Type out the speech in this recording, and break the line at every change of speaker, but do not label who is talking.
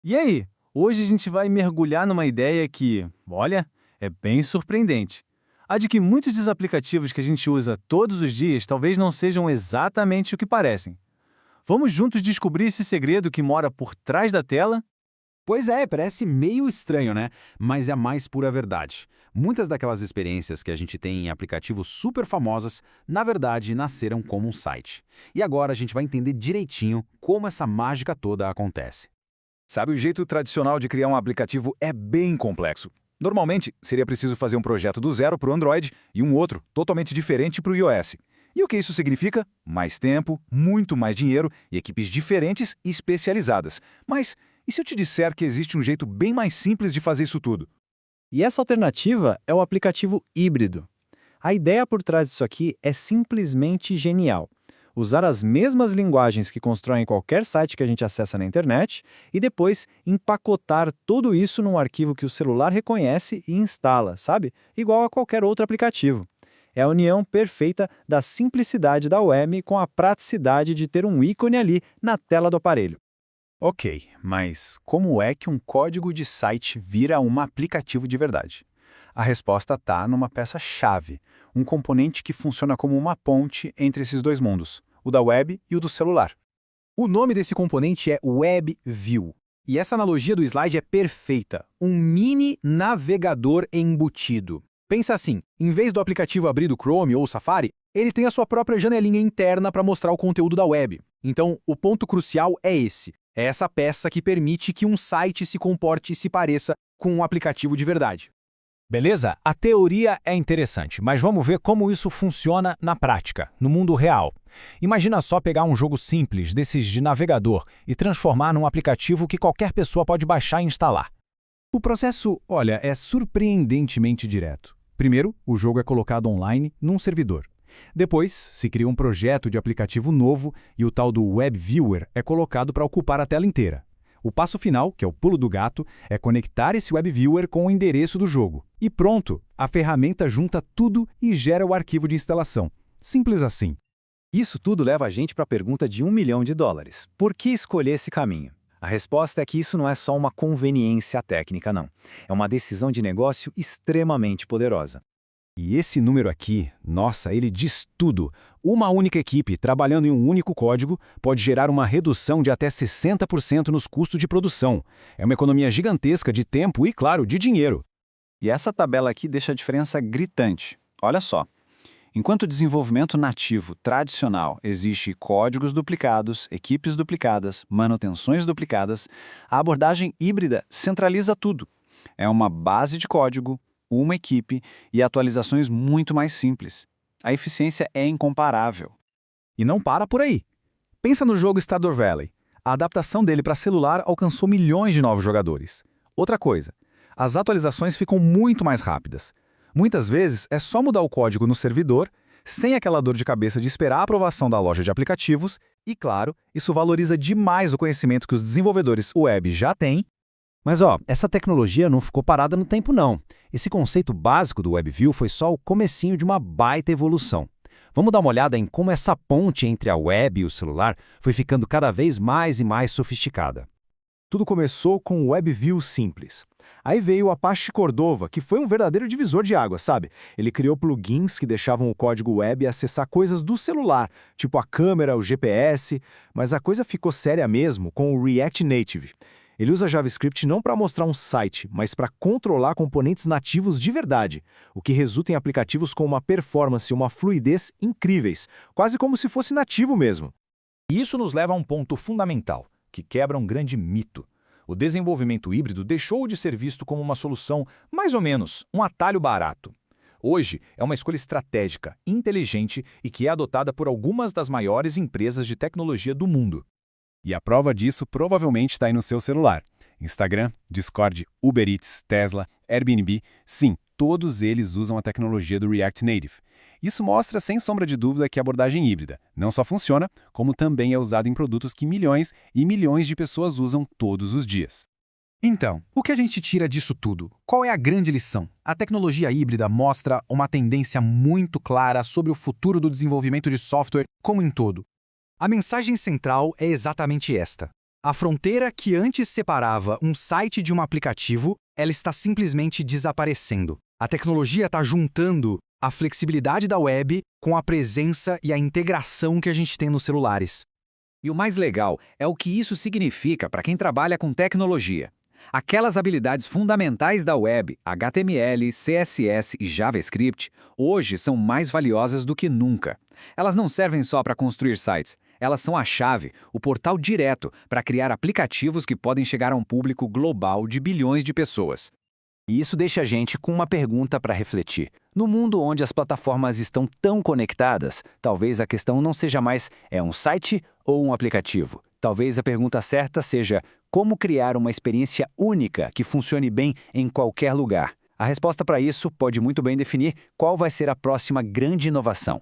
E aí, hoje a gente vai mergulhar numa ideia que, olha, é bem surpreendente. A de que muitos dos aplicativos que a gente usa todos os dias talvez não sejam exatamente o que parecem. Vamos juntos descobrir esse segredo que mora por trás da tela?
Pois é, parece meio estranho, né? Mas é a mais pura verdade. Muitas daquelas experiências que a gente tem em aplicativos super famosas, na verdade, nasceram como um site. E agora a gente vai entender direitinho como essa mágica toda acontece.
Sabe, o jeito tradicional de criar um aplicativo é bem complexo. Normalmente, seria preciso fazer um projeto do zero para o Android e um outro totalmente diferente para o iOS. E o que isso significa? Mais tempo, muito mais dinheiro e equipes diferentes e especializadas. Mas e se eu te disser que existe um jeito bem mais simples de fazer isso tudo?
E essa alternativa é o aplicativo híbrido. A ideia por trás disso aqui é simplesmente genial. Usar as mesmas linguagens que constroem qualquer site que a gente acessa na internet e depois empacotar tudo isso num arquivo que o celular reconhece e instala, sabe? Igual a qualquer outro aplicativo. É a união perfeita da simplicidade da web com a praticidade de ter um ícone ali na tela do aparelho.
Ok, mas como é que um código de site vira um aplicativo de verdade? A resposta está numa peça-chave, um componente que funciona como uma ponte entre esses dois mundos, o da web e o do celular.
O nome desse componente é WebView. E essa analogia do slide é perfeita. Um mini navegador embutido. Pensa assim, em vez do aplicativo abrir do Chrome ou Safari, ele tem a sua própria janelinha interna para mostrar o conteúdo da web. Então, o ponto crucial é esse. É essa peça que permite que um site se comporte e se pareça com um aplicativo de verdade.
Beleza? A teoria é interessante, mas vamos ver como isso funciona na prática, no mundo real. Imagina só pegar um jogo simples desses de navegador e transformar num aplicativo que qualquer pessoa pode baixar e instalar.
O processo, olha, é surpreendentemente direto. Primeiro, o jogo é colocado online num servidor. Depois, se cria um projeto de aplicativo novo e o tal do WebViewer é colocado para ocupar a tela inteira. O passo final, que é o pulo do gato, é conectar esse WebViewer com o endereço do jogo. E pronto! A ferramenta junta tudo e gera o arquivo de instalação. Simples assim.
Isso tudo leva a gente para a pergunta de $1 milhão. Por que escolher esse caminho? A resposta é que isso não é só uma conveniência técnica, não. É uma decisão de negócio extremamente poderosa.
E esse número aqui, nossa, ele diz tudo. Uma única equipe, trabalhando em um único código, pode gerar uma redução de até 60% nos custos de produção. É uma economia gigantesca de tempo e, claro, de dinheiro.
E essa tabela aqui deixa a diferença gritante. Olha só. Enquanto o desenvolvimento nativo tradicional existe códigos duplicados, equipes duplicadas, manutenções duplicadas, a abordagem híbrida centraliza tudo. É uma base de código, uma equipe e atualizações muito mais simples. A eficiência é incomparável.
E não para por aí. Pensa no jogo Stardew Valley. A adaptação dele para celular alcançou milhões de novos jogadores. Outra coisa, as atualizações ficam muito mais rápidas. Muitas vezes é só mudar o código no servidor, sem aquela dor de cabeça de esperar a aprovação da loja de aplicativos, e claro, isso valoriza demais o conhecimento que os desenvolvedores web já têm.
Mas essa tecnologia não ficou parada no tempo não. Esse conceito básico do WebView foi só o comecinho de uma baita evolução. Vamos dar uma olhada em como essa ponte entre a web e o celular foi ficando cada vez mais e mais sofisticada. Tudo começou com o WebView simples. Aí veio o Apache Cordova, que foi um verdadeiro divisor de águas, sabe? Ele criou plugins que deixavam o código web acessar coisas do celular, tipo a câmera, o GPS, mas a coisa ficou séria mesmo com o React Native. Ele usa JavaScript não para mostrar um site, mas para controlar componentes nativos de verdade, o que resulta em aplicativos com uma performance e uma fluidez incríveis, quase como se fosse nativo mesmo.
E isso nos leva a um ponto fundamental, que quebra um grande mito. O desenvolvimento híbrido deixou de ser visto como uma solução, mais ou menos, um atalho barato. Hoje, é uma escolha estratégica, inteligente e que é adotada por algumas das maiores empresas de tecnologia do mundo.
E a prova disso provavelmente está aí no seu celular. Instagram, Discord, Uber Eats, Tesla, Airbnb, sim, todos eles usam a tecnologia do React Native. Isso mostra sem sombra de dúvida que a abordagem híbrida não só funciona, como também é usada em produtos que milhões e milhões de pessoas usam todos os dias.
Então, o que a gente tira disso tudo? Qual é a grande lição? A tecnologia híbrida mostra uma tendência muito clara sobre o futuro do desenvolvimento de software como um todo. A mensagem central é exatamente esta. A fronteira que antes separava um site de um aplicativo, ela está simplesmente desaparecendo. A tecnologia está juntando a flexibilidade da web com a presença e a integração que a gente tem nos celulares.
E o mais legal é o que isso significa para quem trabalha com tecnologia. Aquelas habilidades fundamentais da web, HTML, CSS e JavaScript, hoje são mais valiosas do que nunca. Elas não servem só para construir sites, elas são a chave, o portal direto para criar aplicativos que podem chegar a um público global de bilhões de pessoas.
E isso deixa a gente com uma pergunta para refletir. No mundo onde as plataformas estão tão conectadas, talvez a questão não seja mais é um site ou um aplicativo. Talvez a pergunta certa seja como criar uma experiência única que funcione bem em qualquer lugar. A resposta para isso pode muito bem definir qual vai ser a próxima grande inovação.